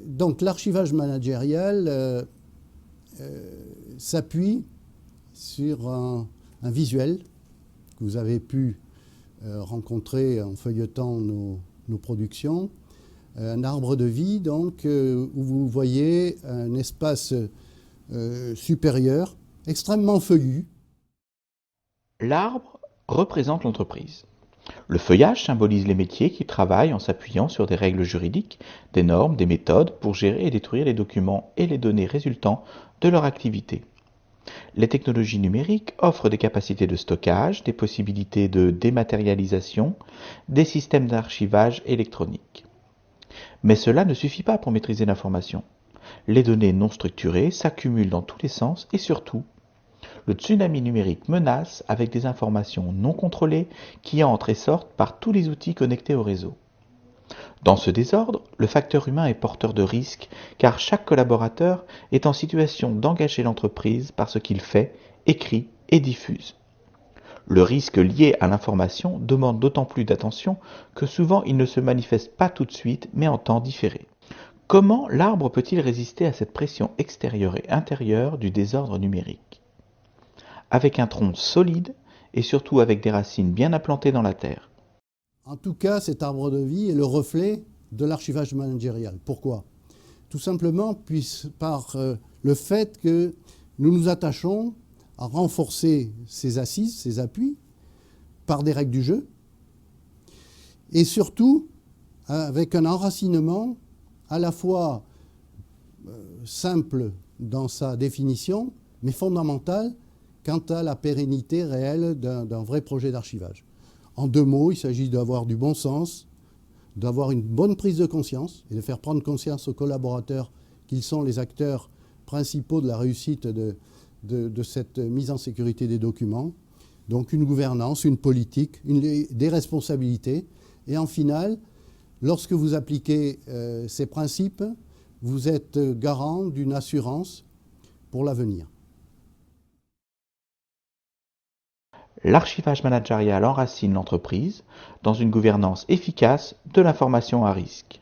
Donc l'archivage managérial s'appuie sur un visuel que vous avez pu rencontrer en feuilletant nos productions, un arbre de vie donc, où vous voyez un espace supérieur extrêmement feuillu. L'arbre représente l'entreprise. Le feuillage symbolise les métiers qui travaillent en s'appuyant sur des règles juridiques, des normes, des méthodes pour gérer et détruire les documents et les données résultant de leur activité. Les technologies numériques offrent des capacités de stockage, des possibilités de dématérialisation, des systèmes d'archivage électronique. Mais cela ne suffit pas pour maîtriser l'information. Les données non structurées s'accumulent dans tous les sens et surtout, le tsunami numérique menace avec des informations non contrôlées qui entrent et sortent par tous les outils connectés au réseau. Dans ce désordre, le facteur humain est porteur de risques car chaque collaborateur est en situation d'engager l'entreprise par ce qu'il fait, écrit et diffuse. Le risque lié à l'information demande d'autant plus d'attention que souvent il ne se manifeste pas tout de suite mais en temps différé. Comment l'arbre peut-il résister à cette pression extérieure et intérieure du désordre numérique? Avec un tronc solide et surtout avec des racines bien implantées dans la terre. En tout cas, cet arbre de vie est le reflet de l'archivage managérial. Pourquoi? Tout simplement par le fait que nous nous attachons à renforcer ces assises, ces appuis, par des règles du jeu, et surtout avec un enracinement à la fois simple dans sa définition, mais fondamental quant à la pérennité réelle d'un vrai projet d'archivage. En deux mots, il s'agit d'avoir du bon sens, d'avoir une bonne prise de conscience et de faire prendre conscience aux collaborateurs qu'ils sont les acteurs principaux de la réussite de cette mise en sécurité des documents. Donc une gouvernance, une politique, des responsabilités. Et en final, lorsque vous appliquez ces principes, vous êtes garant d'une assurance pour l'avenir. L'archivage managérial enracine l'entreprise dans une gouvernance efficace de l'information à risque.